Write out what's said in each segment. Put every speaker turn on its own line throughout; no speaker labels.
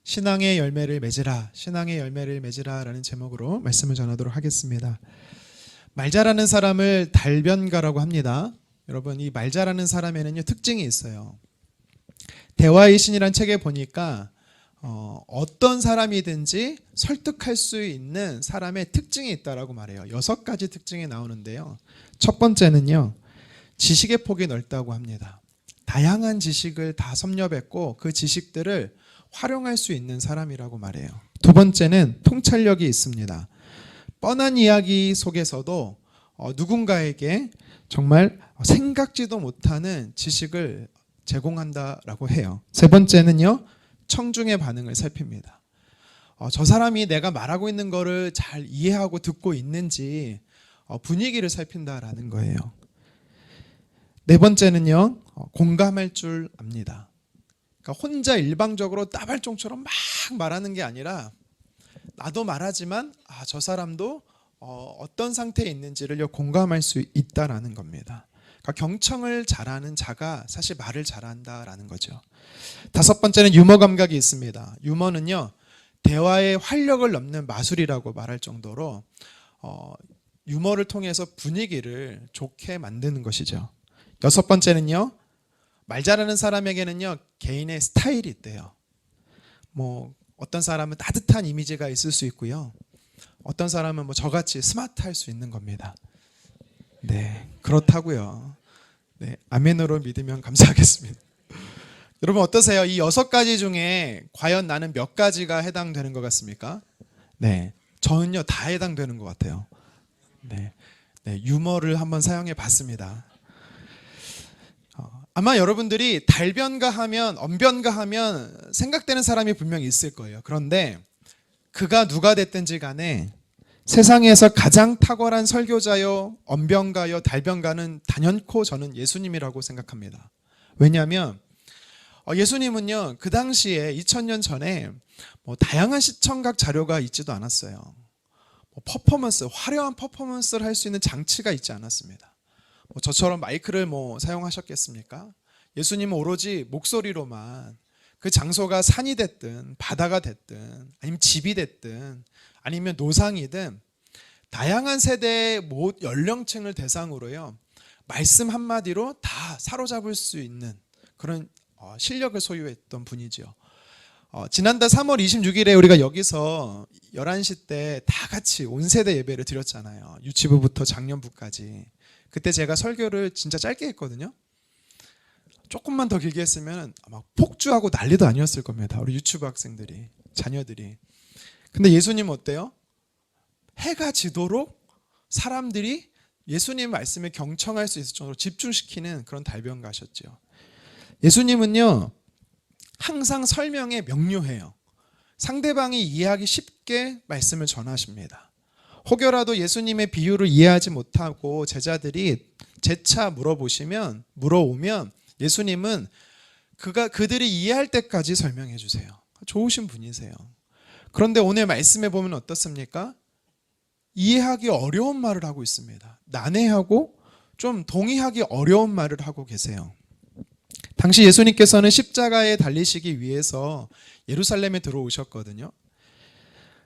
신앙의 열매를 맺으라, 신앙의 열매를 맺으라 라는 제목으로 말씀을 전하도록 하겠습니다. 말 잘하는 사람을 달변가라고 합니다. 여러분, 이 말 잘하는 사람에는요 특징이 있어요. 대화의 신이란 책에 보니까 어떤 사람이든지 설득할 수 있는 사람의 특징이 있다라고 말해요. 6가지 특징이 나오는데요. 첫 번째는요, 지식의 폭이 넓다고 합니다. 다양한 지식을 다 섭렵했고 그 지식들을 활용할 수 있는 사람이라고 말해요. 두 번째는 통찰력이 있습니다. 뻔한 이야기 속에서도 누군가에게 정말 생각지도 못하는 지식을 제공한다라고 해요. 세 번째는요, 청중의 반응을 살핍니다. 저 사람이 내가 말하고 있는 거를 잘 이해하고 듣고 있는지 분위기를 살핀다라는 거예요. 네 번째는요, 공감할 줄 압니다. 그러니까 혼자 일방적으로 따발종처럼 막 말하는 게 아니라 나도 말하지만 저 사람도 어떤 상태에 있는지를 공감할 수 있다라는 겁니다. 그러니까 경청을 잘하는 자가 사실 말을 잘한다라는 거죠. 다섯 번째는 유머 감각이 있습니다. 유머는요, 대화의 활력을 넘는 마술이라고 말할 정도로 유머를 통해서 분위기를 좋게 만드는 것이죠. 여섯 번째는요, 말 잘하는 사람에게는요 개인의 스타일이 있대요. 어떤 사람은 따뜻한 이미지가 있을 수 있고요, 어떤 사람은 저같이 스마트할 수 있는 겁니다. 네, 그렇다고요. 네, 아멘으로 믿으면 감사하겠습니다. 여러분 어떠세요? 이 6가지 중에 과연 나는 몇 가지가 해당되는 것 같습니까? 네, 저는요 다 해당되는 것 같아요. 네, 유머를 한번 사용해 봤습니다. 아마 여러분들이 달변가 하면, 언변가 하면 생각되는 사람이 분명히 있을 거예요. 그런데 그가 누가 됐든지 간에 세상에서 가장 탁월한 설교자요, 언변가요, 달변가는 단연코 저는 예수님이라고 생각합니다. 왜냐하면 예수님은요 그 당시에 2000년 전에 다양한 시청각 자료가 있지도 않았어요. 퍼포먼스, 화려한 퍼포먼스를 할 수 있는 장치가 있지 않았습니다. 저처럼 마이크를 사용하셨겠습니까? 예수님은 오로지 목소리로만, 그 장소가 산이 됐든 바다가 됐든 아니면 집이 됐든 아니면 노상이든 다양한 세대의 연령층을 대상으로요 말씀 한마디로 다 사로잡을 수 있는 그런 실력을 소유했던 분이죠. 지난달 3월 26일에 우리가 여기서 11시 때 다 같이 온 세대 예배를 드렸잖아요. 유치부부터 장년부까지. 그때 제가 설교를 진짜 짧게 했거든요. 조금만 더 길게 했으면 막 폭주하고 난리도 아니었을 겁니다. 우리 유치부 학생들이, 자녀들이. 근데 예수님은 어때요? 해가 지도록 사람들이 예수님 말씀에 경청할 수 있을 정도로 집중시키는 그런 달변가셨죠. 예수님은요 항상 설명에 명료해요. 상대방이 이해하기 쉽게 말씀을 전하십니다. 혹여라도 예수님의 비유를 이해하지 못하고 제자들이 재차 물어오면 예수님은 그들이 이해할 때까지 설명해 주세요. 좋으신 분이세요. 그런데 오늘 말씀에 보면 어떻습니까? 이해하기 어려운 말을 하고 있습니다. 난해하고 좀 동의하기 어려운 말을 하고 계세요. 당시 예수님께서는 십자가에 달리시기 위해서 예루살렘에 들어오셨거든요.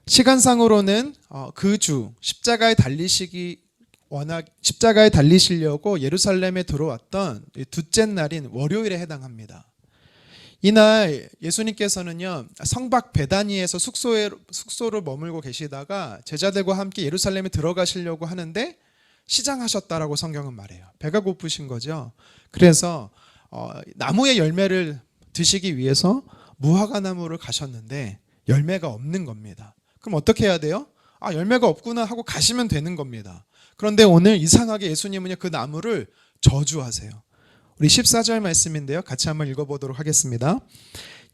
시간상으로는 그 주 십자가에 달리시려고 예루살렘에 들어왔던 둘째 날인 월요일에 해당합니다. 이날 예수님께서는요 성박 베다니에서 숙소를 머물고 계시다가 제자들과 함께 예루살렘에 들어가시려고 하는데 시장하셨다라고 성경은 말해요. 배가 고프신 거죠. 그래서 나무의 열매를 드시기 위해서 무화과 나무를 가셨는데 열매가 없는 겁니다. 그럼 어떻게 해야 돼요? 열매가 없구나 하고 가시면 되는 겁니다. 그런데 오늘 이상하게 예수님은 그 나무를 저주하세요. 우리 14절 말씀인데요, 같이 한번 읽어보도록 하겠습니다.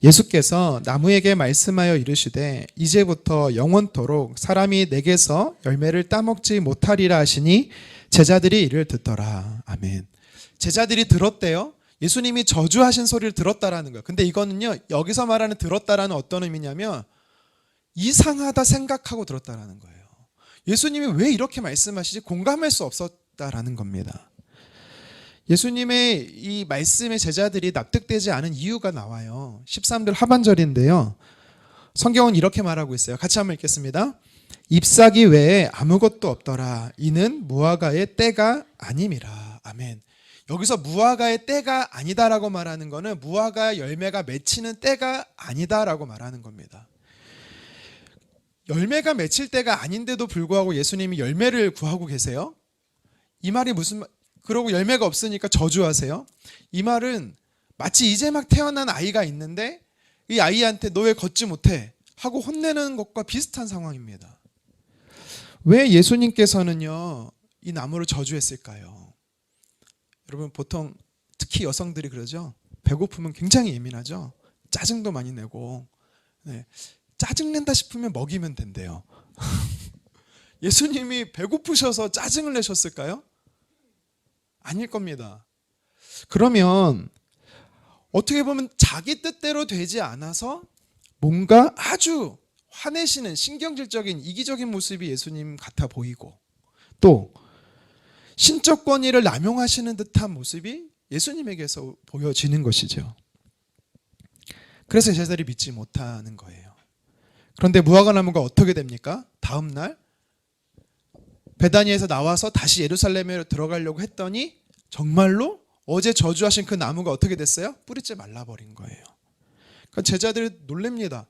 예수께서 나무에게 말씀하여 이르시되 이제부터 영원토록 사람이 내게서 열매를 따먹지 못하리라 하시니 제자들이 이를 듣더라. 아멘. 제자들이 들었대요. 예수님이 저주하신 소리를 들었다라는 거예요. 근데 이거는요 여기서 말하는 들었다라는 어떤 의미냐면 이상하다 생각하고 들었다라는 거예요. 예수님이 왜 이렇게 말씀하시지 공감할 수 없었다라는 겁니다. 예수님의 이 말씀에 제자들이 납득되지 않은 이유가 나와요. 13절 하반절인데요. 성경은 이렇게 말하고 있어요. 같이 한번 읽겠습니다. 잎사귀 외에 아무것도 없더라. 이는 무화과의 때가 아님이라. 아멘. 여기서 무화과의 때가 아니다라고 말하는 것은 무화과 열매가 맺히는 때가 아니다라고 말하는 겁니다. 열매가 맺힐 때가 아닌데도 불구하고 예수님이 열매를 구하고 계세요? 이 말이 무슨 말? 그러고 열매가 없으니까 저주하세요? 이 말은 마치 이제 막 태어난 아이가 있는데 이 아이한테 너 왜 걷지 못해? 하고 혼내는 것과 비슷한 상황입니다. 왜 예수님께서는요 이 나무를 저주했을까요? 여러분 보통 특히 여성들이 그러죠. 배고프면 굉장히 예민하죠. 짜증도 많이 내고 짜증낸다 싶으면 먹이면 된대요. 예수님이 배고프셔서 짜증을 내셨을까요? 아닐 겁니다. 그러면 어떻게 보면 자기 뜻대로 되지 않아서 뭔가 아주 화내시는 신경질적인 이기적인 모습이 예수님 같아 보이고 또 신적 권위를 남용하시는 듯한 모습이 예수님에게서 보여지는 것이죠. 그래서 제자들이 믿지 못하는 거예요. 그런데 무화과 나무가 어떻게 됩니까? 다음 날 베다니에서 나와서 다시 예루살렘에 들어가려고 했더니 정말로 어제 저주하신 그 나무가 어떻게 됐어요? 뿌리째 말라버린 거예요. 그러니까 제자들이 놀랍니다.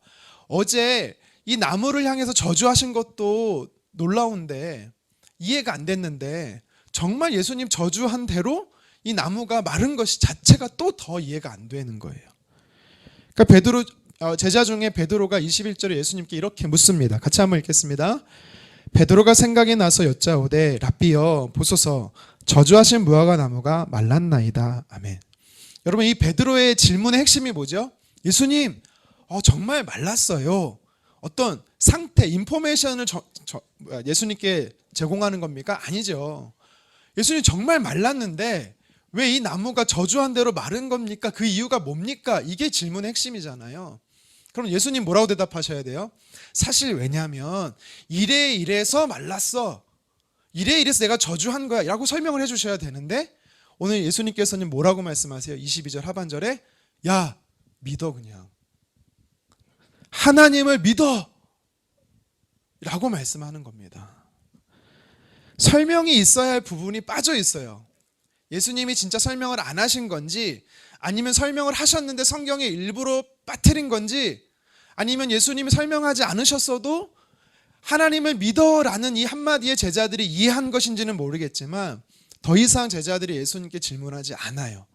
어제 이 나무를 향해서 저주하신 것도 놀라운데 이해가 안 됐는데 정말 예수님 저주한 대로 이 나무가 마른 것이 자체가 또 더 이해가 안 되는 거예요. 그러니까 제자 중에 베드로가 21절에 예수님께 이렇게 묻습니다. 같이 한번 읽겠습니다. 베드로가 생각이 나서 여짜오되 랍비여 보소서 저주하신 무화과 나무가 말랐나이다. 아멘. 여러분 이 베드로의 질문의 핵심이 뭐죠? 예수님 정말 말랐어요. 어떤 상태, 인포메이션을 예수님께 제공하는 겁니까? 아니죠. 예수님 정말 말랐는데 왜 이 나무가 저주한 대로 마른 겁니까? 그 이유가 뭡니까? 이게 질문의 핵심이잖아요. 그럼 예수님 뭐라고 대답하셔야 돼요? 사실 왜냐하면 이래서 말랐어. 이래서 내가 저주한 거야 라고 설명을 해주셔야 되는데 오늘 예수님께서는 뭐라고 말씀하세요? 22절 하반절에 야 믿어 그냥. 하나님을 믿어 라고 말씀하는 겁니다. 설명이 있어야 할 부분이 빠져 있어요. 예수님이 진짜 설명을 안 하신 건지 아니면 설명을 하셨는데 성경에 일부러 빠뜨린 건지 아니면 예수님이 설명하지 않으셨어도 하나님을 믿어라는 이 한마디에 제자들이 이해한 것인지는 모르겠지만 더 이상 제자들이 예수님께 질문하지 않아요.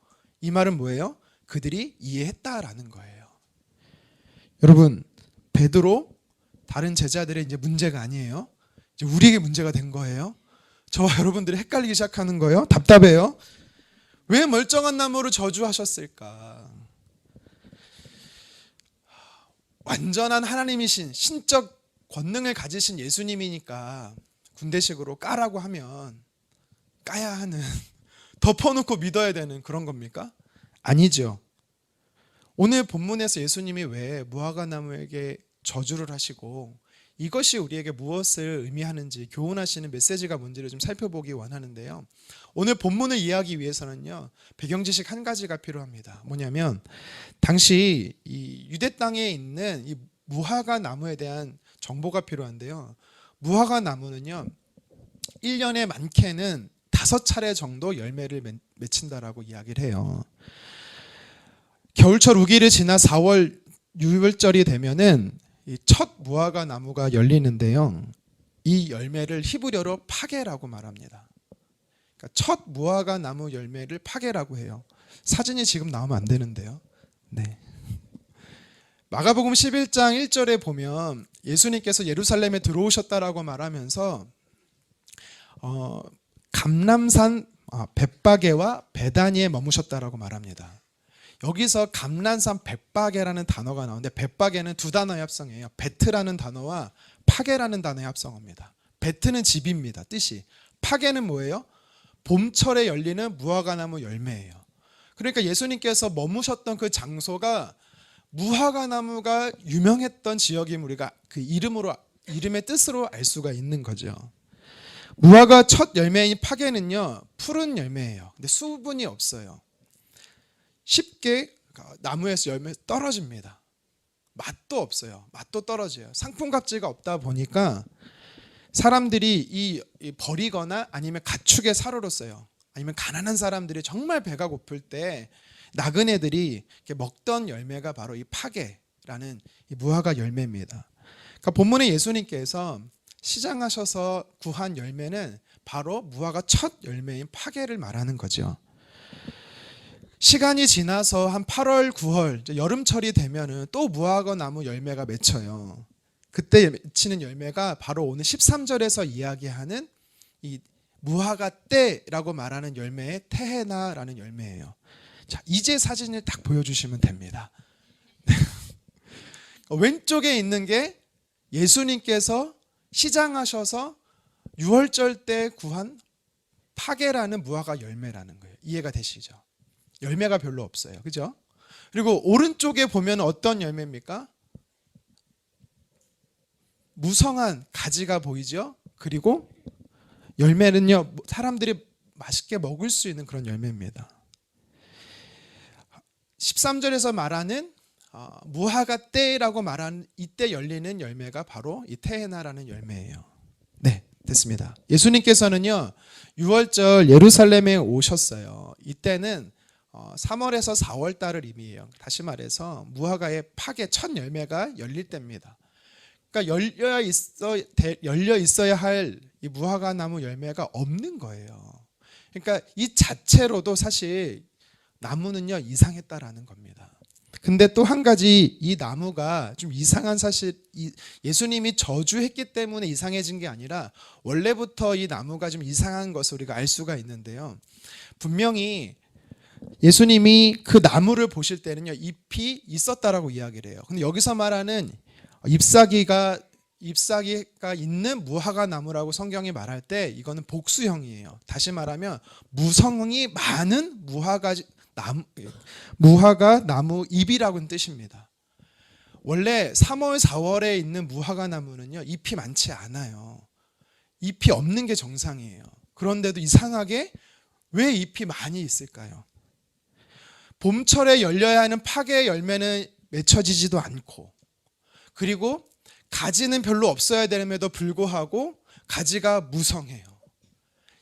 이 말은 뭐예요? 그들이 이해했다라는 거예요. 여러분 베드로 다른 제자들의 이제 문제가 아니에요. 이제 우리에게 문제가 된 거예요. 저와 여러분들이 헷갈리기 시작하는 거예요. 답답해요. 왜 멀쩡한 나무를 저주하셨을까? 완전한 하나님이신 신적 권능을 가지신 예수님이니까 군대식으로 까라고 하면 까야 하는 덮어놓고 믿어야 되는 그런 겁니까? 아니죠. 오늘 본문에서 예수님이 왜 무화과 나무에게 저주를 하시고 이것이 우리에게 무엇을 의미하는지 교훈하시는 메시지가 뭔지를 좀 살펴보기 원하는데요. 오늘 본문을 이해하기 위해서는요. 배경 지식 한 가지가 필요합니다. 뭐냐면 당시 이 유대 땅에 있는 이 무화과 나무에 대한 정보가 필요한데요. 무화과 나무는요. 1년에 많게는 5차례 정도 열매를 맺힌다라고 이야기를 해요. 겨울철 우기를 지나 4월 6월절이 되면은 이 첫 무화과 나무가 열리는데요. 이 열매를 히브리어로 파게라고 말합니다. 그러니까 첫 무화과 나무 열매를 파게라고 해요. 사진이 지금 나오면 안 되는데요. 네. 마가복음 11장 1절에 보면 예수님께서 예루살렘에 들어오셨다라고 말하면서 감람산 벳바게와 베다니에 머무셨다라고 말합니다. 여기서 감람산 벳바게라는 단어가 나오는데 벳바게는 두 단어의 합성이에요. 베트라는 단어와 파게라는 단어의 합성어입니다. 베트는 집입니다. 뜻이. 파게는 뭐예요? 봄철에 열리는 무화과나무 열매예요. 그러니까 예수님께서 머무셨던 그 장소가 무화과나무가 유명했던 지역임을 우리가 그 이름의 뜻으로 알 수가 있는 거죠. 무화과 첫 열매인 파게는요 푸른 열매예요. 근데 수분이 없어요. 쉽게 나무에서 열매 떨어집니다. 맛도 없어요. 맛도 떨어져요. 상품 값지가 없다 보니까 사람들이 이 버리거나 아니면 가축의 사료로 써요. 아니면 가난한 사람들이 정말 배가 고플 때 나그네들이 먹던 열매가 바로 이 파게라는 이 무화과 열매입니다. 그러니까 본문에 예수님께서 시장하셔서 구한 열매는 바로 무화과 첫 열매인 파게를 말하는 거죠. 시간이 지나서 한 8월, 9월 여름철이 되면은 또 무화과 나무 열매가 맺혀요. 그때 맺히는 열매가 바로 오늘 13절에서 이야기하는 이 무화과 때라고 말하는 열매의 테헤나라는 열매예요. 자, 이제 사진을 딱 보여주시면 됩니다. 왼쪽에 있는 게 예수님께서 시장하셔서 6월절 때 구한 파게라는 무화과 열매라는 거예요. 이해가 되시죠? 열매가 별로 없어요. 그죠? 그리고 오른쪽에 보면 어떤 열매입니까? 무성한 가지가 보이죠? 그리고 열매는요, 사람들이 맛있게 먹을 수 있는 그런 열매입니다. 13절에서 말하는 무화과 때라고 말하는 이때 열리는 열매가 바로 이 테헤나라는 열매예요. 네, 됐습니다. 예수님께서는요 6월절 예루살렘에 오셨어요. 이때는 3월에서 4월 달을 의미해요. 다시 말해서 무화과의 파게 첫 열매가 열릴 때입니다. 그러니까 열려 있어야 할 이 무화과 나무 열매가 없는 거예요. 그러니까 이 자체로도 사실 나무는요 이상했다라는 겁니다. 근데 또 한 가지 이 나무가 좀 이상한 사실, 예수님이 저주했기 때문에 이상해진 게 아니라 원래부터 이 나무가 좀 이상한 것을 우리가 알 수가 있는데요. 분명히 예수님이 그 나무를 보실 때는요 잎이 있었다라고 이야기를 해요. 근데 여기서 말하는 잎사귀가 있는 무화과 나무라고 성경이 말할 때 이거는 복수형이에요. 다시 말하면 무성이 많은 무화과 나무 잎이라고는 뜻입니다. 원래 3월, 4월에 있는 무화과 나무는요 잎이 많지 않아요. 잎이 없는 게 정상이에요. 그런데도 이상하게 왜 잎이 많이 있을까요? 봄철에 열려야 하는 파게 열매는 맺혀지지도 않고, 그리고 가지는 별로 없어야 됨에도 불구하고 가지가 무성해요.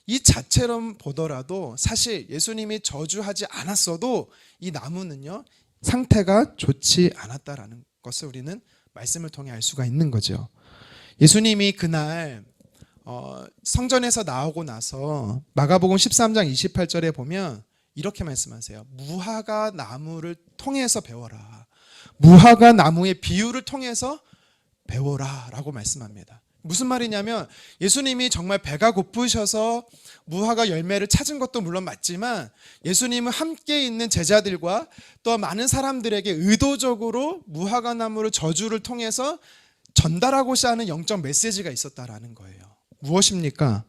이 자체로 보더라도 사실 예수님이 저주하지 않았어도 이 나무는요 상태가 좋지 않았다라는 것을 우리는 말씀을 통해 알 수가 있는 거죠. 예수님이 그날 성전에서 나오고 나서 마가복음 13장 28절에 보면 이렇게 말씀하세요. 무화과 나무를 통해서 배워라. 무화과 나무의 비유를 통해서 배워라 라고 말씀합니다. 무슨 말이냐면 예수님이 정말 배가 고프셔서 무화과 열매를 찾은 것도 물론 맞지만 예수님은 함께 있는 제자들과 또 많은 사람들에게 의도적으로 무화과 나무를 저주를 통해서 전달하고자 하는 영적 메시지가 있었다라는 거예요. 무엇입니까?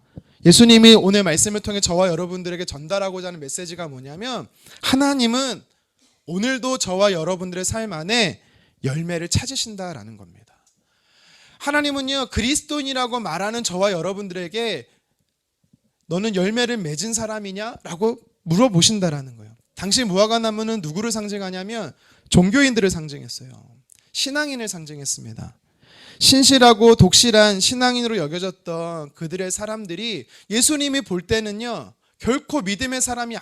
예수님이 오늘 말씀을 통해 저와 여러분들에게 전달하고자 하는 메시지가 뭐냐면 하나님은 오늘도 저와 여러분들의 삶 안에 열매를 찾으신다라는 겁니다. 하나님은요 그리스도인이라고 말하는 저와 여러분들에게 너는 열매를 맺은 사람이냐? 라고 물어보신다라는 거예요. 당시 무화과 나무는 누구를 상징하냐면 종교인들을 상징했어요. 신앙인을 상징했습니다. 신실하고 독실한 신앙인으로 여겨졌던 그들의 사람들이 예수님이 볼 때는요 결코 믿음의 사람이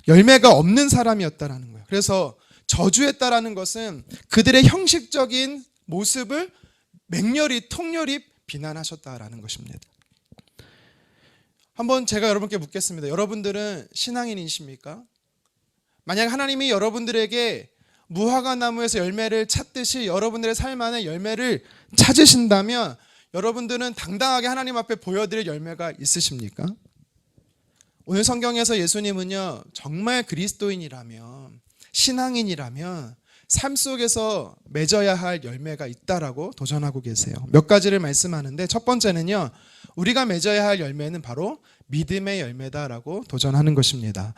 열매가 없는 사람이었다라는 거예요. 그래서 저주했다라는 것은 그들의 형식적인 모습을 맹렬히 통렬히 비난하셨다라는 것입니다. 한번 제가 여러분께 묻겠습니다. 여러분들은 신앙인이십니까? 만약 하나님이 여러분들에게 무화과 나무에서 열매를 찾듯이 여러분들의 삶 안에 열매를 찾으신다면 여러분들은 당당하게 하나님 앞에 보여드릴 열매가 있으십니까? 오늘 성경에서 예수님은요 정말 그리스도인이라면, 신앙인이라면 삶 속에서 맺어야 할 열매가 있다라고 도전하고 계세요. 몇 가지를 말씀하는데 첫 번째는요 우리가 맺어야 할 열매는 바로 믿음의 열매다라고 도전하는 것입니다.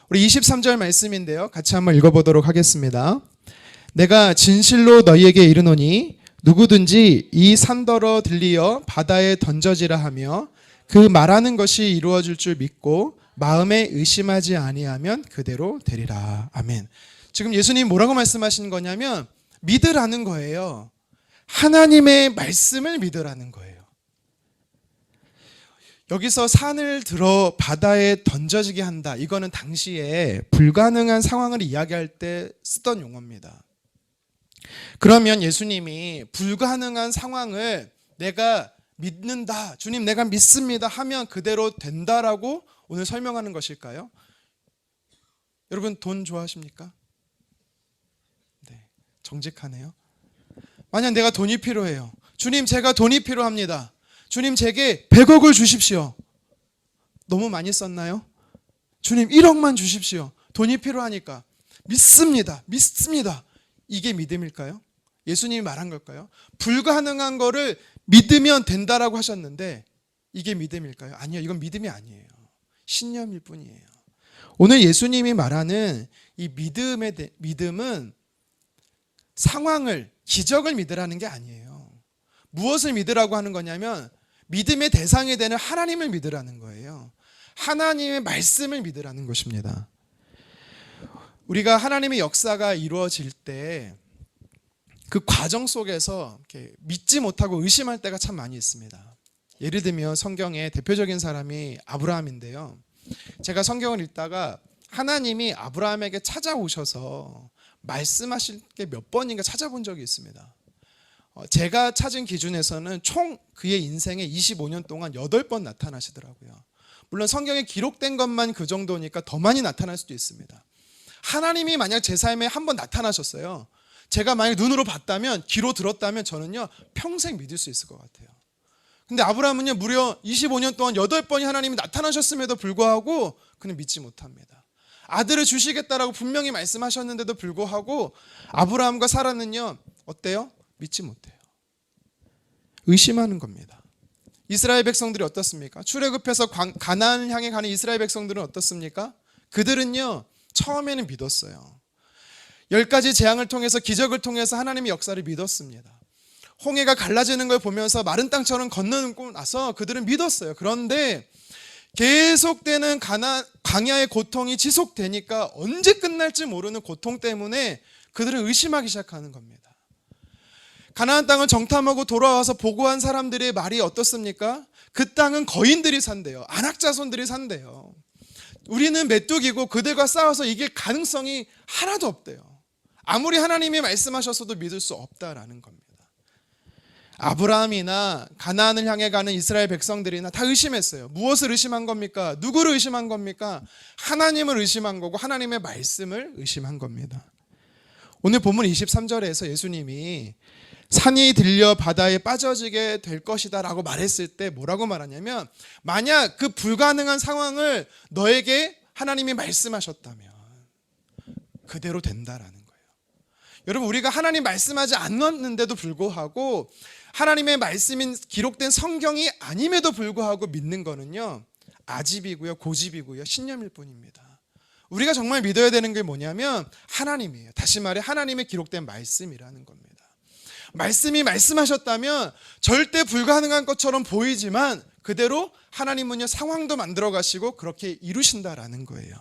우리 23절 말씀인데요 같이 한번 읽어보도록 하겠습니다. 내가 진실로 너희에게 이르노니 누구든지 이 산더러 들리어 바다에 던져지라 하며 그 말하는 것이 이루어질 줄 믿고 마음에 의심하지 아니하면 그대로 되리라. 아멘. 지금 예수님 뭐라고 말씀하신 거냐면 믿으라는 거예요. 하나님의 말씀을 믿으라는 거예요. 여기서 산을 들어 바다에 던져지게 한다. 이거는 당시에 불가능한 상황을 이야기할 때 쓰던 용어입니다. 그러면 예수님이 불가능한 상황을 내가 믿는다, 주님 내가 믿습니다 하면 그대로 된다라고 오늘 설명하는 것일까요? 여러분 돈 좋아하십니까? 네, 정직하네요. 만약 내가 돈이 필요해요. 주님 제가 돈이 필요합니다. 주님 제게 100억을 주십시오. 너무 많이 썼나요? 주님 1억만 주십시오. 돈이 필요하니까. 믿습니다. 믿습니다. 이게 믿음일까요? 예수님이 말한 걸까요? 불가능한 거를 믿으면 된다라고 하셨는데 이게 믿음일까요? 아니요. 이건 믿음이 아니에요. 신념일 뿐이에요. 오늘 예수님이 말하는 이 믿음은 상황을, 기적을 믿으라는 게 아니에요. 무엇을 믿으라고 하는 거냐면 믿음의 대상이 되는 하나님을 믿으라는 거예요. 하나님의 말씀을 믿으라는 것입니다. 우리가 하나님의 역사가 이루어질 때 그 과정 속에서 이렇게 믿지 못하고 의심할 때가 참 많이 있습니다. 예를 들면 성경의 대표적인 사람이 아브라함인데요. 제가 성경을 읽다가 하나님이 아브라함에게 찾아오셔서 말씀하실 게 몇 번인가 찾아본 적이 있습니다. 제가 찾은 기준에서는 총 그의 인생에 25년 동안 8번 나타나시더라고요. 물론 성경에 기록된 것만 그 정도니까 더 많이 나타날 수도 있습니다. 하나님이 만약 제 삶에 한 번 나타나셨어요. 제가 만약 눈으로 봤다면, 귀로 들었다면 저는요 평생 믿을 수 있을 것 같아요. 근데 아브라함은요 무려 25년 동안 8번이 하나님이 나타나셨음에도 불구하고 그는 믿지 못합니다. 아들을 주시겠다라고 분명히 말씀하셨는데도 불구하고 아브라함과 사라는요 어때요? 믿지 못해요. 의심하는 겁니다. 이스라엘 백성들이 어떻습니까? 출애굽해서 가나안을 향해 가는 이스라엘 백성들은 어떻습니까? 그들은요 처음에는 믿었어요. 10가지 재앙을 통해서, 기적을 통해서 하나님의 역사를 믿었습니다. 홍해가 갈라지는 걸 보면서 마른 땅처럼 건너고 나서 그들은 믿었어요. 그런데 계속되는 광야의 고통이 지속되니까 언제 끝날지 모르는 고통 때문에 그들은 의심하기 시작하는 겁니다. 가나안 땅을 정탐하고 돌아와서 보고한 사람들의 말이 어떻습니까? 그 땅은 거인들이 산대요. 안악자손들이 산대요. 우리는 메뚜기고 그들과 싸워서 이길 가능성이 하나도 없대요. 아무리 하나님이 말씀하셨어도 믿을 수 없다라는 겁니다. 아브라함이나 가나안을 향해 가는 이스라엘 백성들이나 다 의심했어요. 무엇을 의심한 겁니까? 누구를 의심한 겁니까? 하나님을 의심한 거고 하나님의 말씀을 의심한 겁니다. 오늘 본문 23절에서 예수님이 산이 들려 바다에 빠져지게 될 것이다 라고 말했을 때 뭐라고 말하냐면, 만약 그 불가능한 상황을 너에게 하나님이 말씀하셨다면 그대로 된다라는 거예요. 여러분, 우리가 하나님 말씀하지 않았는데도 불구하고 하나님의 말씀인 기록된 성경이 아님에도 불구하고 믿는 거는요 아집이고요, 고집이고요, 신념일 뿐입니다. 우리가 정말 믿어야 되는 게 뭐냐면 하나님이에요. 다시 말해 하나님의 기록된 말씀이라는 겁니다. 말씀이 말씀하셨다면 절대 불가능한 것처럼 보이지만 그대로 하나님은요 상황도 만들어 가시고 그렇게 이루신다라는 거예요.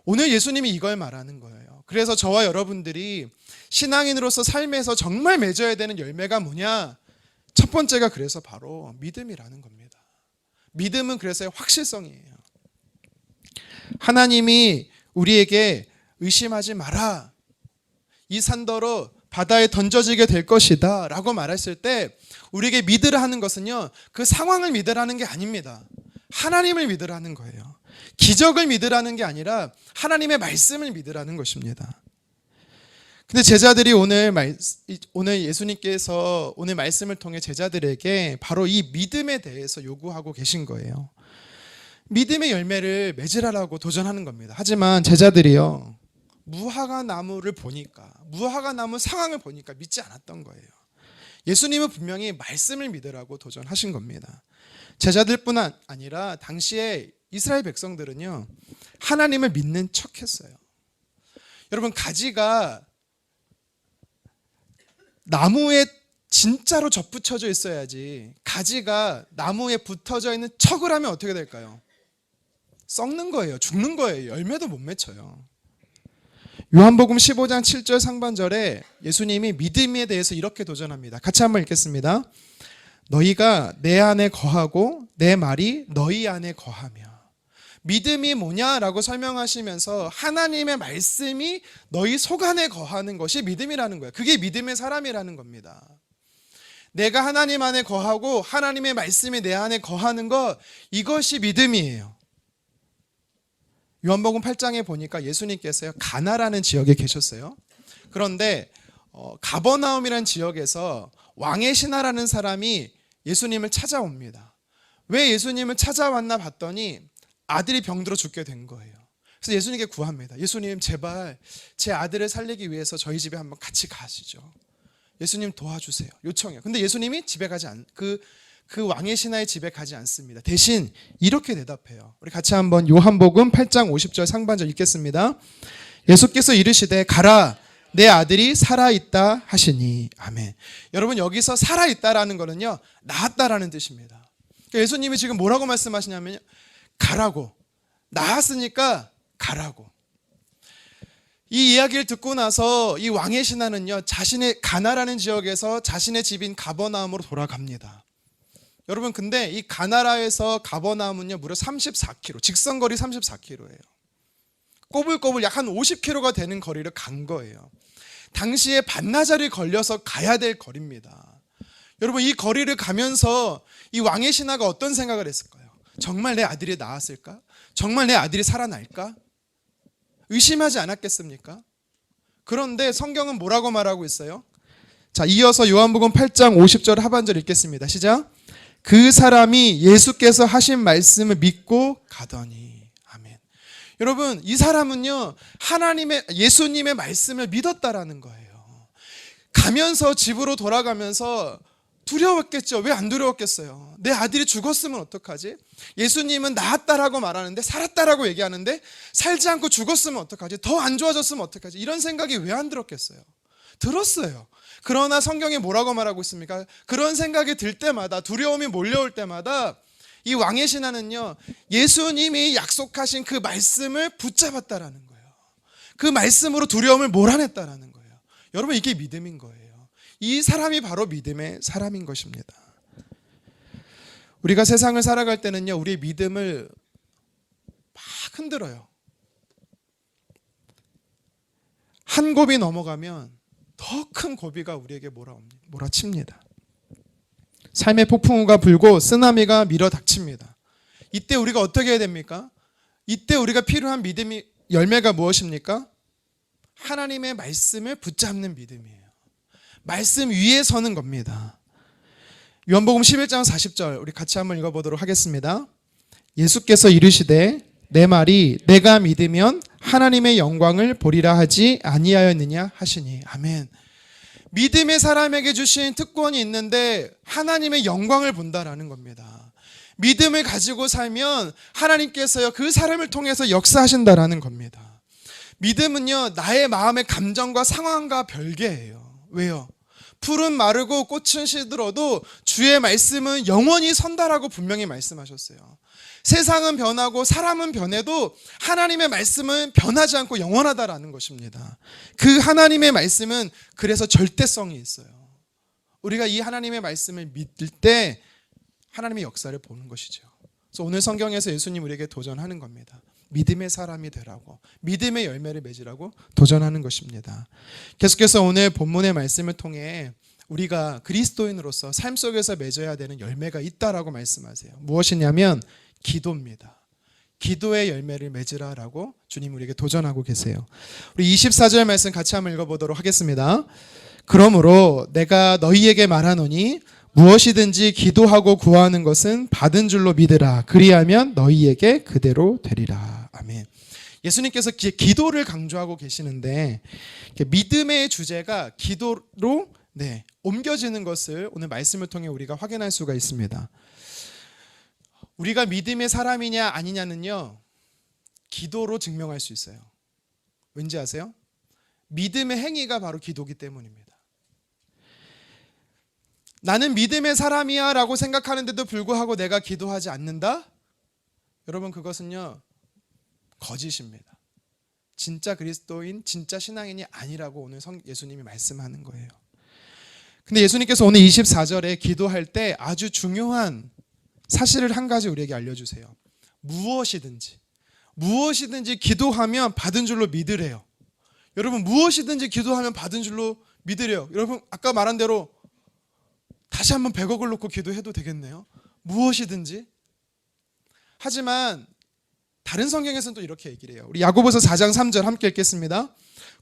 오늘 예수님이 이걸 말하는 거예요. 그래서 저와 여러분들이 신앙인으로서 삶에서 정말 맺어야 되는 열매가 뭐냐? 첫 번째가 그래서 바로 믿음이라는 겁니다. 믿음은 그래서 확실성이에요. 하나님이 우리에게 의심하지 마라, 이 산더러 바다에 던져지게 될 것이다 라고 말했을 때 우리에게 믿으라 하는 것은요 그 상황을 믿으라는 게 아닙니다. 하나님을 믿으라는 거예요. 기적을 믿으라는 게 아니라 하나님의 말씀을 믿으라는 것입니다. 근데 제자들이 오늘 예수님께서 오늘 말씀을 통해 제자들에게 바로 이 믿음에 대해서 요구하고 계신 거예요. 믿음의 열매를 맺으라고 도전하는 겁니다. 하지만 제자들이요 무화과 나무를 보니까, 무화과 나무 상황을 보니까 믿지 않았던 거예요. 예수님은 분명히 말씀을 믿으라고 도전하신 겁니다. 제자들뿐 아니라 당시에 이스라엘 백성들은요 하나님을 믿는 척했어요. 여러분, 가지가 나무에 진짜로 접붙여져 있어야지 가지가 나무에 붙어져 있는 척을 하면 어떻게 될까요? 썩는 거예요. 죽는 거예요. 열매도 못 맺혀요. 요한복음 15장 7절 상반절에 예수님이 믿음에 대해서 이렇게 도전합니다. 같이 한번 읽겠습니다. 너희가 내 안에 거하고 내 말이 너희 안에 거하며. 믿음이 뭐냐라고 설명하시면서 하나님의 말씀이 너희 속 안에 거하는 것이 믿음이라는 거예요. 그게 믿음의 사람이라는 겁니다. 내가 하나님 안에 거하고 하나님의 말씀이 내 안에 거하는 것, 이것이 믿음이에요. 요한복음 8장에 보니까 예수님께서요, 가나라는 지역에 계셨어요. 그런데 가버나움이라는 지역에서 왕의 신하라는 사람이 예수님을 찾아옵니다. 왜 예수님을 찾아왔나 봤더니 아들이 병들어 죽게 된 거예요. 그래서 예수님께 구합니다. 예수님, 제발 제 아들을 살리기 위해서 저희 집에 한번 같이 가시죠. 예수님 도와주세요. 요청해요. 근데 예수님이 집에 가지 그 왕의 신하의 집에 가지 않습니다. 대신 이렇게 대답해요. 우리 같이 한번 요한복음 8장 50절 상반절 읽겠습니다. 예수께서 이르시되 가라, 내 아들이 살아있다 하시니. 아멘. 여러분, 여기서 살아있다라는 거는요, 나았다라는 뜻입니다. 그러니까 예수님이 지금 뭐라고 말씀하시냐면요, 가라고. 나았으니까 가라고. 이 이야기를 듣고 나서 이 왕의 신하는요, 자신의 가나라는 지역에서 자신의 집인 가버나움으로 돌아갑니다. 여러분, 근데 이 가나라에서 가버나움은요, 무려 34km, 직선거리 34km예요. 꼬불꼬불 약 한 50km가 되는 거리를 간 거예요. 당시에 반나절이 걸려서 가야 될 거리입니다. 여러분, 이 거리를 가면서 이 왕의 신하가 어떤 생각을 했을까요? 정말 내 아들이 나았을까? 정말 내 아들이 살아날까? 의심하지 않았겠습니까? 그런데 성경은 뭐라고 말하고 있어요? 자, 이어서 요한복음 8장 50절 하반절 읽겠습니다. 시작. 그 사람이 예수께서 하신 말씀을 믿고 가더니. 아멘. 여러분, 이 사람은요, 예수님의 말씀을 믿었다라는 거예요. 가면서, 집으로 돌아가면서 두려웠겠죠. 왜 안 두려웠겠어요? 내 아들이 죽었으면 어떡하지? 예수님은 나았다라고 말하는데, 살았다라고 얘기하는데, 살지 않고 죽었으면 어떡하지? 더 안 좋아졌으면 어떡하지? 이런 생각이 왜 안 들었겠어요? 들었어요. 그러나 성경이 뭐라고 말하고 있습니까? 그런 생각이 들 때마다, 두려움이 몰려올 때마다 이 왕의 신하는요, 예수님이 약속하신 그 말씀을 붙잡았다라는 거예요. 그 말씀으로 두려움을 몰아냈다라는 거예요. 여러분, 이게 믿음인 거예요. 이 사람이 바로 믿음의 사람인 것입니다. 우리가 세상을 살아갈 때는요, 우리의 믿음을 막 흔들어요. 한 곱이 넘어가면 더 큰 고비가 우리에게 몰아칩니다. 삶의 폭풍우가 불고 쓰나미가 밀어닥칩니다. 이때 우리가 어떻게 해야 됩니까? 이때 우리가 필요한 믿음이, 열매가 무엇입니까? 하나님의 말씀을 붙잡는 믿음이에요. 말씀 위에 서는 겁니다. 요한복음 11장 40절 우리 같이 한번 읽어보도록 하겠습니다. 예수께서 이르시되 내 말이 내가 믿으면 하나님의 영광을 보리라 하지 아니하였느냐 하시니. 아멘. 믿음의 사람에게 주신 특권이 있는데 하나님의 영광을 본다라는 겁니다. 믿음을 가지고 살면 하나님께서요, 그 사람을 통해서 역사하신다라는 겁니다. 믿음은요, 나의 마음의 감정과 상황과 별개예요. 왜요? 풀은 마르고 꽃은 시들어도 주의 말씀은 영원히 선다라고 분명히 말씀하셨어요. 세상은 변하고 사람은 변해도 하나님의 말씀은 변하지 않고 영원하다라는 것입니다. 그 하나님의 말씀은 그래서 절대성이 있어요. 우리가 이 하나님의 말씀을 믿을 때 하나님의 역사를 보는 것이죠. 그래서 오늘 성경에서 예수님 우리에게 도전하는 겁니다. 믿음의 사람이 되라고, 믿음의 열매를 맺으라고 도전하는 것입니다. 계속해서 오늘 본문의 말씀을 통해 우리가 그리스도인으로서 삶 속에서 맺어야 되는 열매가 있다라고 말씀하세요. 무엇이냐면 기도입니다. 기도의 열매를 맺으라라고 주님 우리에게 도전하고 계세요. 우리 24절 말씀 같이 한번 읽어보도록 하겠습니다. 그러므로 내가 너희에게 말하노니 무엇이든지 기도하고 구하는 것은 받은 줄로 믿으라. 그리하면 너희에게 그대로 되리라. 아멘. 예수님께서 기도를 강조하고 계시는데 믿음의 주제가 기도로 옮겨지는 것을 오늘 말씀을 통해 우리가 확인할 수가 있습니다. 우리가 믿음의 사람이냐 아니냐는요, 기도로 증명할 수 있어요. 왠지 아세요? 믿음의 행위가 바로 기도기 때문입니다. 나는 믿음의 사람이야 라고 생각하는데도 불구하고 내가 기도하지 않는다? 여러분, 그것은요, 거짓입니다. 진짜 그리스도인, 진짜 신앙인이 아니라고 오늘 예수님이 말씀하는 거예요. 근데 예수님께서 오늘 24절에 기도할 때 아주 중요한 사실을 한 가지 우리에게 알려주세요. 무엇이든지 기도하면 받은 줄로 믿으래요. 여러분, 무엇이든지 기도하면 받은 줄로 믿으래요. 여러분, 아까 말한 대로 다시 한번 100억을 놓고 기도해도 되겠네요. 무엇이든지. 하지만 다른 성경에서는 또 이렇게 얘기를 해요. 우리 야고보서 4장 3절 함께 읽겠습니다.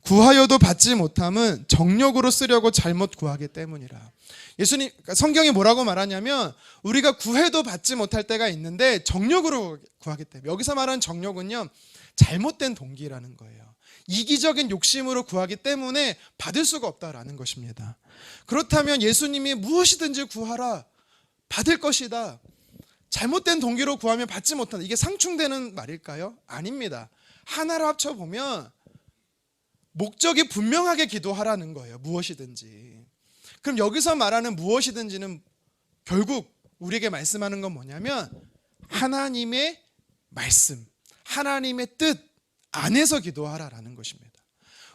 구하여도 받지 못함은 정욕으로 쓰려고 잘못 구하기 때문이라. 예수님, 성경이 뭐라고 말하냐면 우리가 구해도 받지 못할 때가 있는데 정욕으로 구하기 때문에. 여기서 말하는 정욕은요, 잘못된 동기라는 거예요. 이기적인 욕심으로 구하기 때문에 받을 수가 없다라는 것입니다. 그렇다면 예수님이 무엇이든지 구하라, 받을 것이다, 잘못된 동기로 구하면 받지 못한다, 이게 상충되는 말일까요? 아닙니다. 하나로 합쳐보면 목적이 분명하게 기도하라는 거예요. 무엇이든지. 그럼 여기서 말하는 무엇이든지는 결국 우리에게 말씀하는 건 뭐냐면 하나님의 말씀, 하나님의 뜻 안에서 기도하라라는 것입니다.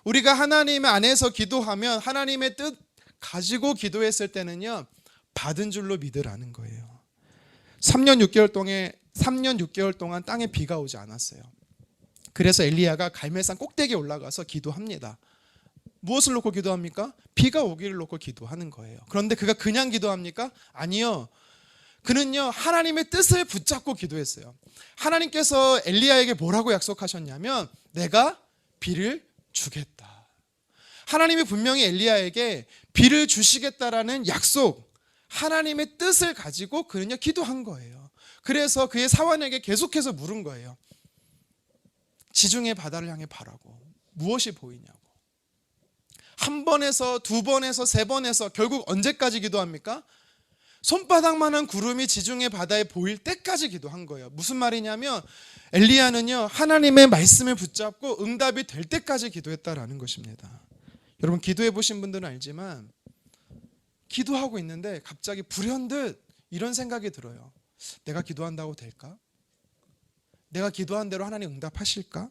우리가 하나님 안에서 기도하면 하나님의 뜻 가지고 기도했을 때는요, 받은 줄로 믿으라는 거예요. 3년 6개월 동안 땅에 비가 오지 않았어요. 그래서 엘리야가 갈멜산 꼭대기에 올라가서 기도합니다. 무엇을 놓고 기도합니까? 비가 오기를 놓고 기도하는 거예요. 그런데 그가 그냥 기도합니까? 아니요. 그는요, 하나님의 뜻을 붙잡고 기도했어요. 하나님께서 엘리야에게 뭐라고 약속하셨냐면 내가 비를 주겠다. 하나님이 분명히 엘리야에게 비를 주시겠다라는 약속, 하나님의 뜻을 가지고 그는요 기도한 거예요. 그래서 그의 사환에게 계속해서 물은 거예요. 지중해 바다를 향해 바라고 무엇이 보이냐고. 한 번에서 두 번에서 세 번에서 결국 언제까지 기도합니까? 손바닥만한 구름이 지중해 바다에 보일 때까지 기도한 거예요. 무슨 말이냐면 엘리야는요, 하나님의 말씀을 붙잡고 응답이 될 때까지 기도했다라는 것입니다. 여러분, 기도해 보신 분들은 알지만 기도하고 있는데 갑자기 불현듯 이런 생각이 들어요. 내가 기도한다고 될까? 내가 기도한 대로 하나님 응답하실까?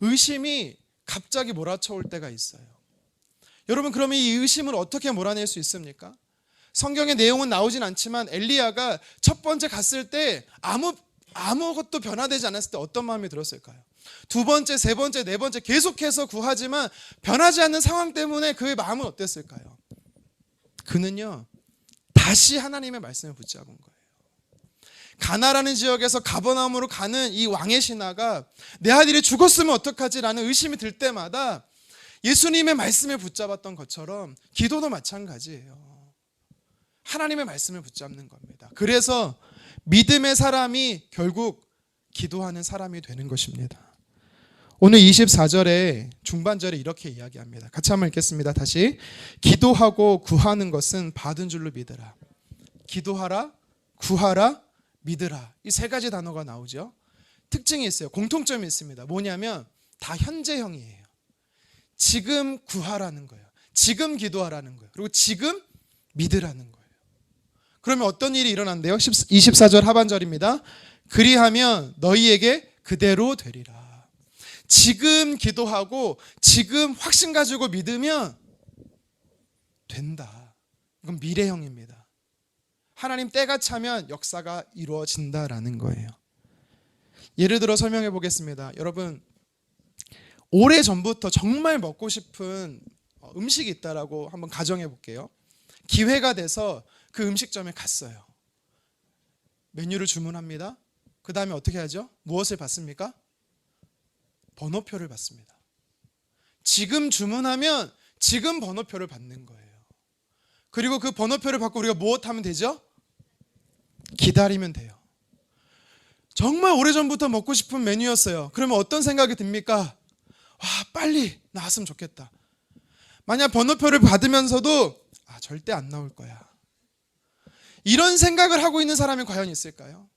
의심이 갑자기 몰아쳐올 때가 있어요. 여러분, 그러면 이 의심을 어떻게 몰아낼 수 있습니까? 성경의 내용은 나오진 않지만 엘리야가 첫 번째 갔을 때 아무것도 변화되지 않았을 때 어떤 마음이 들었을까요? 두 번째, 세 번째, 네 번째 계속해서 구하지만 변하지 않는 상황 때문에 그의 마음은 어땠을까요? 그는요, 다시 하나님의 말씀을 붙잡은 거예요. 가나라는 지역에서 가버나움으로 가는 이 왕의 신하가 내 아들이 죽었으면 어떡하지라는 의심이 들 때마다 예수님의 말씀을 붙잡았던 것처럼 기도도 마찬가지예요. 하나님의 말씀을 붙잡는 겁니다. 그래서 믿음의 사람이 결국 기도하는 사람이 되는 것입니다. 오늘 24절에 중반절에 이렇게 이야기합니다. 같이 한번 읽겠습니다. 다시. 기도하고 구하는 것은 받은 줄로 믿으라. 기도하라, 구하라, 믿으라. 이 세 가지 단어가 나오죠. 특징이 있어요. 공통점이 있습니다. 뭐냐면 다 현재형이에요. 지금 구하라는 거예요. 지금 기도하라는 거예요. 그리고 지금 믿으라는 거예요. 그러면 어떤 일이 일어난대요? 24절 하반절입니다. 그리하면 너희에게 그대로 되리라. 지금 기도하고 지금 확신 가지고 믿으면 된다. 이건 미래형입니다. 하나님 때가 차면 역사가 이루어진다라는 거예요. 예를 들어 설명해 보겠습니다. 여러분, 오래전부터 정말 먹고 싶은 음식이 있다라고 한번 가정해 볼게요. 기회가 돼서 그 음식점에 갔어요. 메뉴를 주문합니다. 그 다음에 어떻게 하죠? 무엇을 받습니까? 번호표를 받습니다. 지금 주문하면 지금 번호표를 받는 거예요. 그리고 그 번호표를 받고 우리가 무엇 하면 되죠? 기다리면 돼요. 정말 오래전부터 먹고 싶은 메뉴였어요. 그러면 어떤 생각이 듭니까? 와, 빨리 나왔으면 좋겠다. 만약 번호표를 받으면서도 절대 안 나올 거야, 이런 생각을 하고 있는 사람이 과연 있을까요?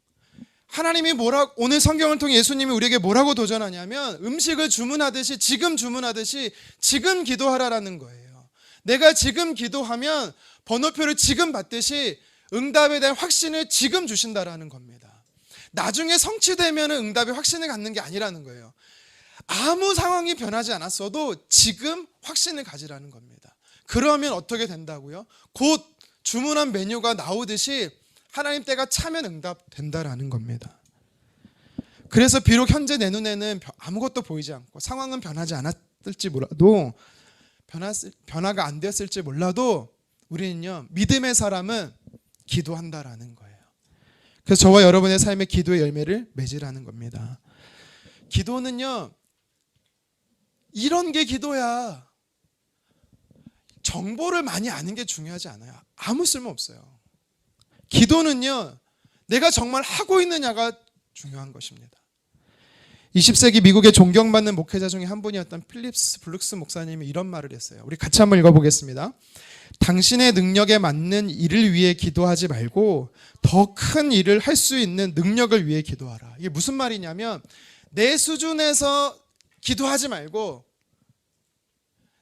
하나님이 오늘 성경을 통해 예수님이 우리에게 뭐라고 도전하냐면 음식을 주문하듯이 지금 주문하듯이 지금 기도하라라는 거예요. 내가 지금 기도하면 번호표를 지금 받듯이 응답에 대한 확신을 지금 주신다라는 겁니다. 나중에 성취되면 응답의 확신을 갖는 게 아니라는 거예요. 아무 상황이 변하지 않았어도 지금 확신을 가지라는 겁니다. 그러면 어떻게 된다고요? 곧 주문한 메뉴가 나오듯이 하나님 때가 차면 응답된다라는 겁니다. 그래서 비록 현재 내 눈에는 아무것도 보이지 않고 상황은 변하지 않았을지 몰라도 변화가 안 되었을지 몰라도 우리는요, 믿음의 사람은 기도한다라는 거예요. 그래서 저와 여러분의 삶의 기도의 열매를 맺으라는 겁니다. 기도는요, 이런 게 기도야. 정보를 많이 아는 게 중요하지 않아요. 아무 쓸모 없어요. 기도는요, 내가 정말 하고 있느냐가 중요한 것입니다. 20세기 미국의 존경받는 목회자 중에 한 분이었던 필립스 블룩스 목사님이 이런 말을 했어요. 우리 같이 한번 읽어보겠습니다. 당신의 능력에 맞는 일을 위해 기도하지 말고 더 큰 일을 할 수 있는 능력을 위해 기도하라. 이게 무슨 말이냐면 내 수준에서 기도하지 말고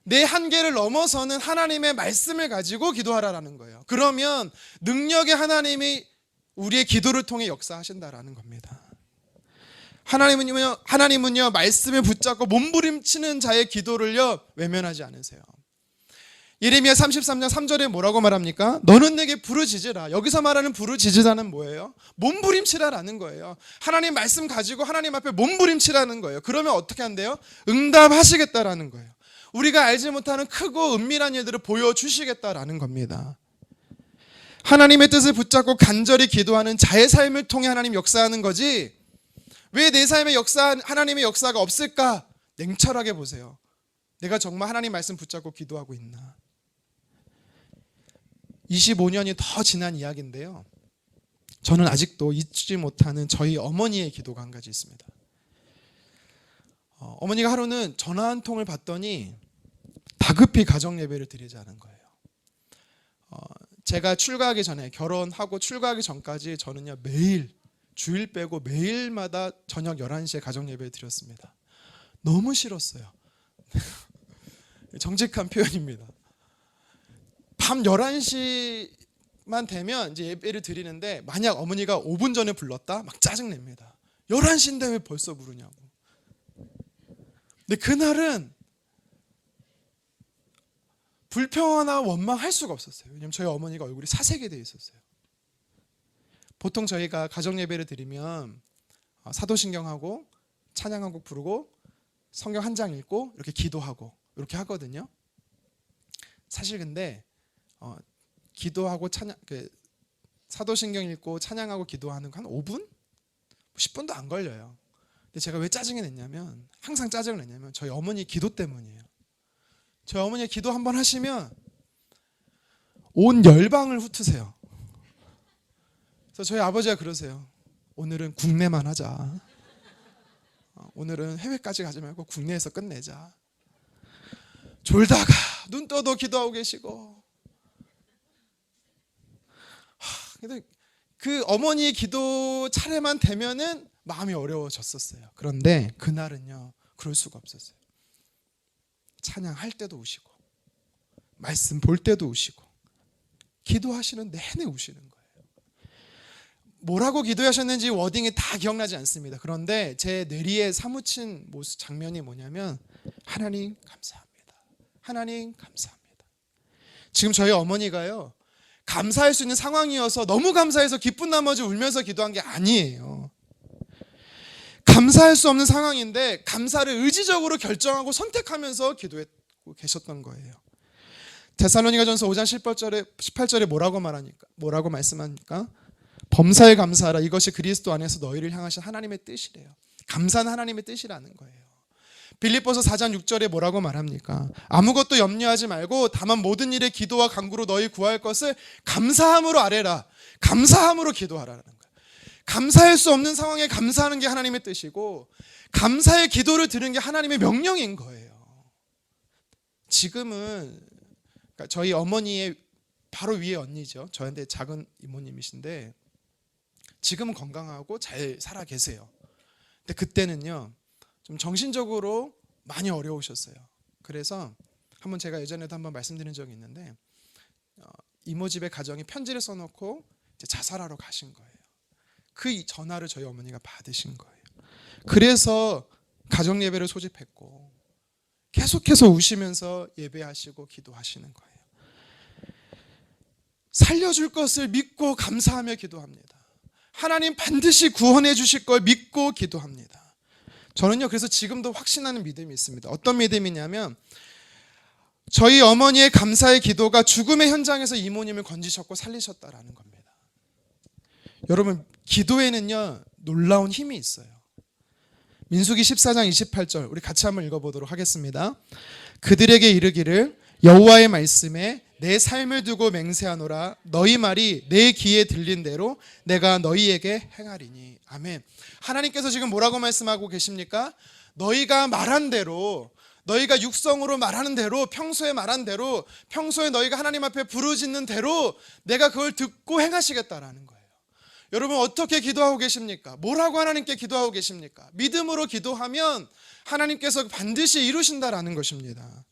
내 한계를 넘어서는 하나님의 말씀을 가지고 기도하라라는 거예요. 그러면 능력의 하나님이 우리의 기도를 통해 역사하신다라는 겁니다. 하나님은요 말씀을 붙잡고 몸부림치는 자의 기도를요 외면하지 않으세요. 예레미야 33장 3절에 뭐라고 말합니까? 너는 내게 부르짖으라. 여기서 말하는 부르짖으라는 뭐예요? 몸부림치라라는 거예요. 하나님 말씀 가지고 하나님 앞에 몸부림치라는 거예요. 그러면 어떻게 한대요? 응답하시겠다라는 거예요. 우리가 알지 못하는 크고 은밀한 일들을 보여주시겠다라는 겁니다. 하나님의 뜻을 붙잡고 간절히 기도하는 자의 삶을 통해 하나님 역사하는 거지, 왜 내 삶에 하나님의 역사가 없을까? 냉철하게 보세요. 내가 정말 하나님 말씀 붙잡고 기도하고 있나? 25년이 더 지난 이야기인데요, 저는 아직도 잊지 못하는 저희 어머니의 기도가 한 가지 있습니다. 어머니가 하루는 전화 한 통을 받더니 다급히 가정 예배를 드리자는 거예요. 제가 출가하기 전에, 결혼하고 출가하기 전까지 저는요 매일, 주일 빼고 매일마다 저녁 11시에 가정 예배를 드렸습니다. 너무 싫었어요. 정직한 표현입니다. 밤 11시만 되면 이제 예배를 드리는데 만약 어머니가 5분 전에 불렀다? 막 짜증냅니다. 11시인데 왜 벌써 부르냐고. 근데 그날은 불평하나 원망할 수가 없었어요. 왜냐하면 저희 어머니가 얼굴이 사색이 되어 있었어요. 보통 저희가 가정 예배를 드리면 사도신경하고 찬양 한 곡 부르고 성경 한 장 읽고 이렇게 기도하고 이렇게 하거든요. 사실 근데 기도하고 사도신경 읽고 찬양하고 기도하는 거 한 5분? 10분도 안 걸려요. 근데 제가 왜 짜증이 냈냐면, 항상 짜증을 냈냐면 저희 어머니 기도 때문이에요. 저희 어머니 기도 한번 하시면 온 열방을 훑으세요. 그래서 저희 아버지가 그러세요. 오늘은 국내만 하자. 오늘은 해외까지 가지 말고 국내에서 끝내자. 졸다가 눈 떠도 기도하고 계시고. 근데 그 어머니의 기도 차례만 되면은 마음이 어려워졌었어요. 그런데 그날은요 그럴 수가 없었어요. 찬양할 때도 우시고 말씀 볼 때도 우시고 기도하시는 내내 우시는 거예요. 뭐라고 기도하셨는지 워딩이 다 기억나지 않습니다. 그런데 제 뇌리에 사무친 모습, 장면이 뭐냐면 하나님 감사합니다. 하나님 감사합니다. 지금 저희 어머니가요 감사할 수 있는 상황이어서 너무 감사해서 기쁜 나머지 울면서 기도한 게 아니에요. 감사할 수 없는 상황인데 감사를 의지적으로 결정하고 선택하면서 기도했고 계셨던 거예요. 데살로니가전서 5장 18절에 뭐라고 말씀하니까 범사에 감사하라. 이것이 그리스도 안에서 너희를 향하신 하나님의 뜻이래요. 감사는 하나님의 뜻이라는 거예요. 빌립보서 4장 6절에 뭐라고 말합니까? 아무것도 염려하지 말고 다만 모든 일에 기도와 간구로 너희 구할 것을 감사함으로 아뢰라. 감사함으로 기도하라는 거예요. 감사할 수 없는 상황에 감사하는 게 하나님의 뜻이고 감사의 기도를 드리는 게 하나님의 명령인 거예요. 지금은 그러니까 저희 어머니의 바로 위에 언니죠. 저한테 작은 이모님이신데 지금은 건강하고 잘 살아 계세요. 근데 그때는요 좀 정신적으로 많이 어려우셨어요. 그래서 한번 제가 예전에도 한번 말씀드린 적이 있는데 이모 집에 가정이 편지를 써놓고 이제 자살하러 가신 거예요. 그 전화를 저희 어머니가 받으신 거예요. 그래서 가정 예배를 소집했고 계속해서 우시면서 예배하시고 기도하시는 거예요. 살려줄 것을 믿고 감사하며 기도합니다. 하나님 반드시 구원해 주실 걸 믿고 기도합니다. 저는요, 그래서 지금도 확신하는 믿음이 있습니다. 어떤 믿음이냐면 저희 어머니의 감사의 기도가 죽음의 현장에서 이모님을 건지셨고 살리셨다라는 겁니다. 여러분, 기도에는요 놀라운 힘이 있어요. 민수기 14장 28절 우리 같이 한번 읽어보도록 하겠습니다. 그들에게 이르기를 여호와의 말씀에 내 삶을 두고 맹세하노라. 너희 말이 내 귀에 들린 대로 내가 너희에게 행하리니. 아멘. 하나님께서 지금 뭐라고 말씀하고 계십니까? 너희가 말한 대로, 너희가 육성으로 말하는 대로, 평소에 말한 대로, 평소에 너희가 하나님 앞에 부르짖는 대로 내가 그걸 듣고 행하시겠다라는 거예요. 여러분, 어떻게 기도하고 계십니까? 뭐라고 하나님께 기도하고 계십니까? 믿음으로 기도하면 하나님께서 반드시 이루신다라는 것입니다.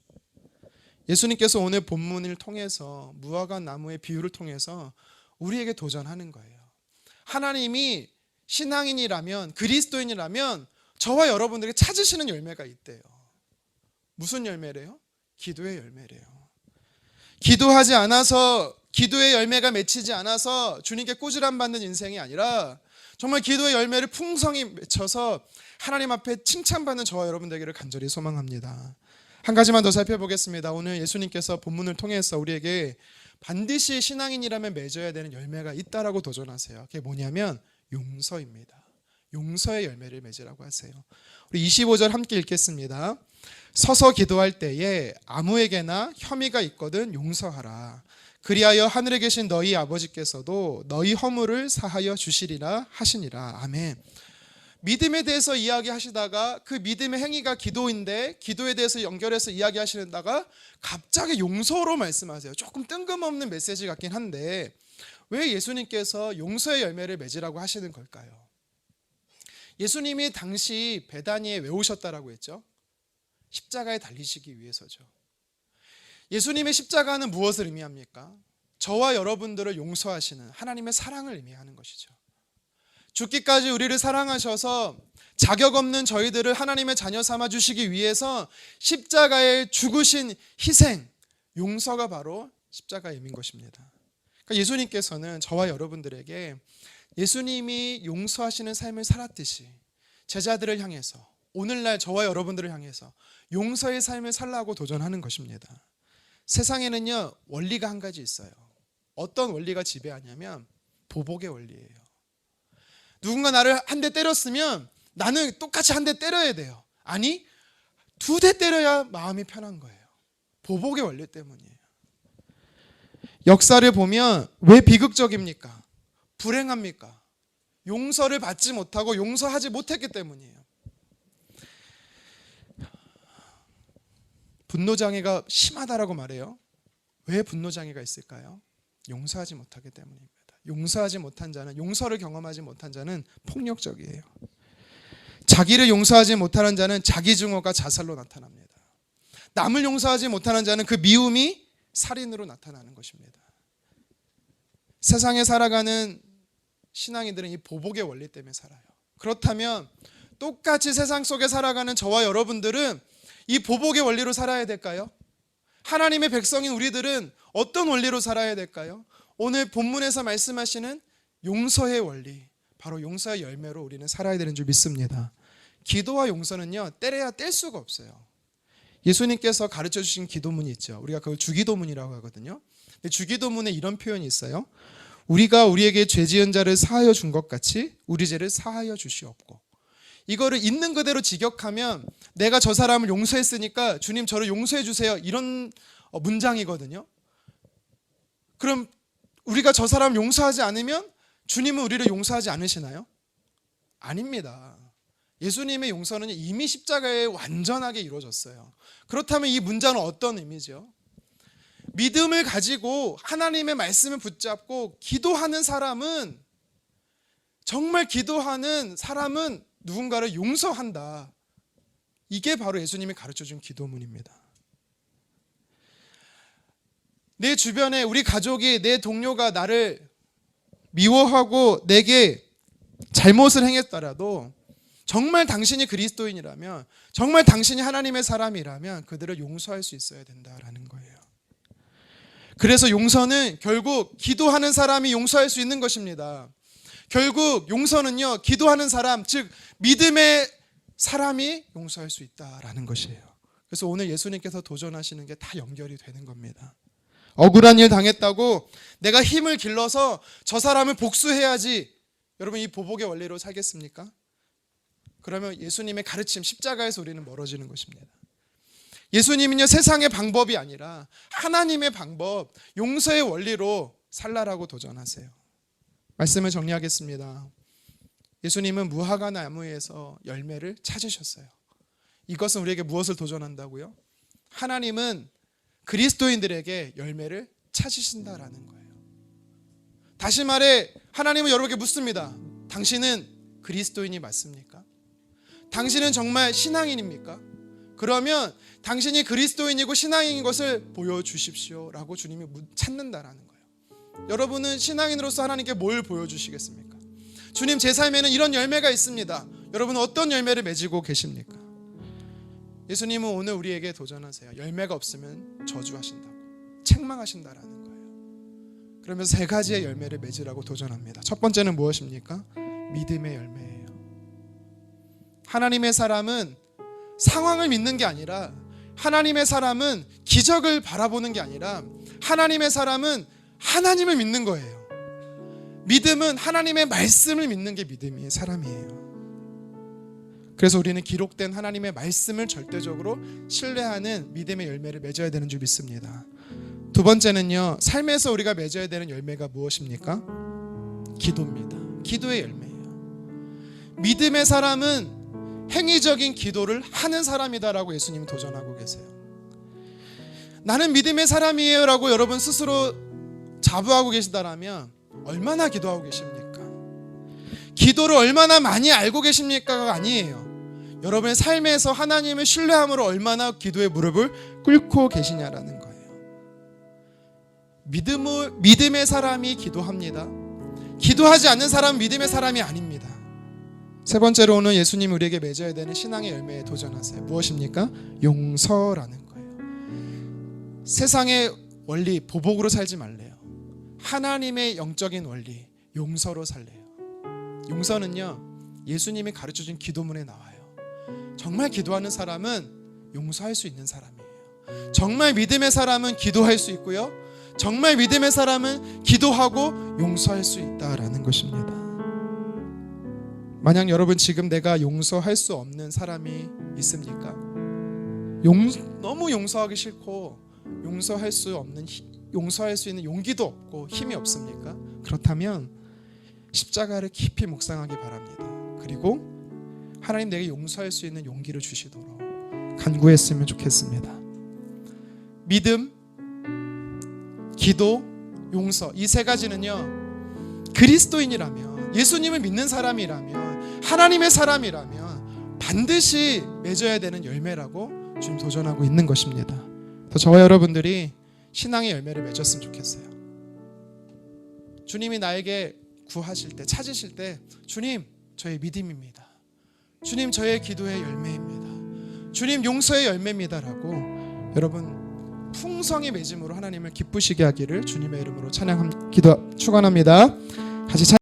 예수님께서 오늘 본문을 통해서 무화과 나무의 비유를 통해서 우리에게 도전하는 거예요. 하나님이 신앙인이라면, 그리스도인이라면 저와 여러분들에게 찾으시는 열매가 있대요. 무슨 열매래요? 기도의 열매래요. 기도하지 않아서, 기도의 열매가 맺히지 않아서 주님께 꾸지람 받는 인생이 아니라 정말 기도의 열매를 풍성히 맺혀서 하나님 앞에 칭찬받는 저와 여러분 되기를 간절히 소망합니다. 한 가지만 더 살펴보겠습니다. 오늘 예수님께서 본문을 통해서 우리에게 반드시 신앙인이라면 맺어야 되는 열매가 있다라고 도전하세요. 그게 뭐냐면 용서입니다. 용서의 열매를 맺으라고 하세요. 우리 25절 함께 읽겠습니다. 서서 기도할 때에 아무에게나 혐의가 있거든 용서하라. 그리하여 하늘에 계신 너희 아버지께서도 너희 허물을 사하여 주시리라 하시니라. 아멘. 믿음에 대해서 이야기하시다가 그 믿음의 행위가 기도인데 기도에 대해서 연결해서 이야기하시다가 갑자기 용서로 말씀하세요. 조금 뜬금없는 메시지 같긴 한데 왜 예수님께서 용서의 열매를 맺으라고 하시는 걸까요? 예수님이 당시 베다니에 왜 오셨다라고 했죠? 십자가에 달리시기 위해서죠. 예수님의 십자가는 무엇을 의미합니까? 저와 여러분들을 용서하시는 하나님의 사랑을 의미하는 것이죠. 죽기까지 우리를 사랑하셔서 자격 없는 저희들을 하나님의 자녀 삼아 주시기 위해서 십자가에 죽으신 희생, 용서가 바로 십자가의 의미인 것입니다. 그러니까 예수님께서는 저와 여러분들에게 예수님이 용서하시는 삶을 살았듯이 제자들을 향해서, 오늘날 저와 여러분들을 향해서 용서의 삶을 살라고 도전하는 것입니다. 세상에는요 원리가 한 가지 있어요. 어떤 원리가 지배하냐면 보복의 원리예요. 누군가 나를 한 대 때렸으면 나는 똑같이 한 대 때려야 돼요. 아니, 2대 때려야 마음이 편한 거예요. 보복의 원리 때문이에요. 역사를 보면 왜 비극적입니까? 불행합니까? 용서를 받지 못하고 용서하지 못했기 때문이에요. 분노장애가 심하다라고 말해요. 왜 분노장애가 있을까요? 용서하지 못하기 때문입니다. 용서하지 못한 자는, 용서를 경험하지 못한 자는 폭력적이에요. 자기를 용서하지 못하는 자는 자기 증오가 자살로 나타납니다. 남을 용서하지 못하는 자는 그 미움이 살인으로 나타나는 것입니다. 세상에 살아가는 신앙인들은 이 보복의 원리 때문에 살아요. 그렇다면 똑같이 세상 속에 살아가는 저와 여러분들은 이 보복의 원리로 살아야 될까요? 하나님의 백성인 우리들은 어떤 원리로 살아야 될까요? 오늘 본문에서 말씀하시는 용서의 원리, 바로 용서의 열매로 우리는 살아야 되는 줄 믿습니다. 기도와 용서는요 때려야 뗄 수가 없어요. 예수님께서 가르쳐 주신 기도문이 있죠. 우리가 그걸 주기도문이라고 하거든요. 근데 주기도문에 이런 표현이 있어요. 우리가 우리에게 죄 지은 자를 사하여 준 것 같이 우리 죄를 사하여 주시옵고. 이거를 있는 그대로 직역하면 내가 저 사람을 용서했으니까 주님 저를 용서해 주세요, 이런 문장이거든요. 그럼 우리가 저 사람을 용서하지 않으면 주님은 우리를 용서하지 않으시나요? 아닙니다. 예수님의 용서는 이미 십자가에 완전하게 이루어졌어요. 그렇다면 이 문장은 어떤 의미죠? 믿음을 가지고 하나님의 말씀을 붙잡고 기도하는 사람은, 정말 기도하는 사람은 누군가를 용서한다. 이게 바로 예수님이 가르쳐준 기도문입니다. 내 주변에 우리 가족이, 내 동료가 나를 미워하고 내게 잘못을 행했더라도 정말 당신이 그리스도인이라면, 정말 당신이 하나님의 사람이라면 그들을 용서할 수 있어야 된다라는 거예요. 그래서 용서는 결국 기도하는 사람이 용서할 수 있는 것입니다. 결국 용서는요, 기도하는 사람, 즉 믿음의 사람이 용서할 수 있다라는 것이에요. 그래서 오늘 예수님께서 도전하시는 게 다 연결이 되는 겁니다. 억울한 일 당했다고 내가 힘을 길러서 저 사람을 복수해야지, 여러분 이 보복의 원리로 살겠습니까? 그러면 예수님의 가르침, 십자가에서 우리는 멀어지는 것입니다. 예수님은요, 세상의 방법이 아니라 하나님의 방법, 용서의 원리로 살라라고 도전하세요. 말씀을 정리하겠습니다. 예수님은 무화과 나무에서 열매를 찾으셨어요. 이것은 우리에게 무엇을 도전한다고요? 하나님은 그리스도인들에게 열매를 찾으신다라는 거예요. 다시 말해 하나님은 여러분에게 묻습니다. 당신은 그리스도인이 맞습니까? 당신은 정말 신앙인입니까? 그러면 당신이 그리스도인이고 신앙인인 것을 보여주십시오 라고 주님이 찾는다라는 거예요. 여러분은 신앙인으로서 하나님께 뭘 보여주시겠습니까? 주님, 제 삶에는 이런 열매가 있습니다. 여러분은 어떤 열매를 맺고 계십니까? 예수님은 오늘 우리에게 도전하세요. 열매가 없으면 저주하신다고, 책망하신다라는 거예요. 그러면서 3가지의 열매를 맺으라고 도전합니다. 첫 번째는 무엇입니까? 믿음의 열매예요. 하나님의 사람은 상황을 믿는 게 아니라, 하나님의 사람은 기적을 바라보는 게 아니라, 하나님의 사람은 하나님을 믿는 거예요. 믿음은 하나님의 말씀을 믿는 게 믿음의 사람이에요. 그래서 우리는 기록된 하나님의 말씀을 절대적으로 신뢰하는 믿음의 열매를 맺어야 되는 줄 믿습니다. 두 번째는요, 삶에서 우리가 맺어야 되는 열매가 무엇입니까? 기도입니다. 기도의 열매예요. 믿음의 사람은 행위적인 기도를 하는 사람이다라고 예수님이 도전하고 계세요. 나는 믿음의 사람이에요 라고 여러분 스스로 자부하고 계시다라면 얼마나 기도하고 계십니까? 기도를 얼마나 많이 알고 계십니까가 아니에요. 여러분의 삶에서 하나님을 신뢰함으로 얼마나 기도의 무릎을 꿇고 계시냐라는 거예요. 믿음의 사람이 기도합니다. 기도하지 않는 사람은 믿음의 사람이 아닙니다. 세 번째로 오늘 예수님이 우리에게 맺어야 되는 신앙의 열매에 도전하세요. 무엇입니까? 용서라는 거예요. 세상의 원리, 보복으로 살지 말래요. 하나님의 영적인 원리, 용서로 살래요. 용서는요, 예수님이 가르쳐준 기도문에 나와요. 정말 기도하는 사람은 용서할 수 있는 사람이에요. 정말 믿음의 사람은 기도할 수 있고요, 정말 믿음의 사람은 기도하고 용서할 수 있다라는 것입니다. 만약 여러분 지금 내가 용서할 수 없는 사람이 있습니까? 너무 용서하기 싫고 용서할 수 있는 용기도 없고 힘이 없습니까? 그렇다면 십자가를 깊이 묵상하기 바랍니다. 그리고 하나님 내게 용서할 수 있는 용기를 주시도록 간구했으면 좋겠습니다. 믿음, 기도, 용서, 이 3가지는요, 그리스도인이라면, 예수님을 믿는 사람이라면, 하나님의 사람이라면 반드시 맺어야 되는 열매라고 주님 도전하고 있는 것입니다. 저와 여러분들이 신앙의 열매를 맺었으면 좋겠어요. 주님이 나에게 구하실 때, 찾으실 때, 주님 저의 믿음입니다, 주님 저의 기도의 열매입니다, 주님 용서의 열매입니다라고 여러분 풍성히 맺음으로 하나님을 기쁘시게 하기를 주님의 이름으로 축원합니다. 같이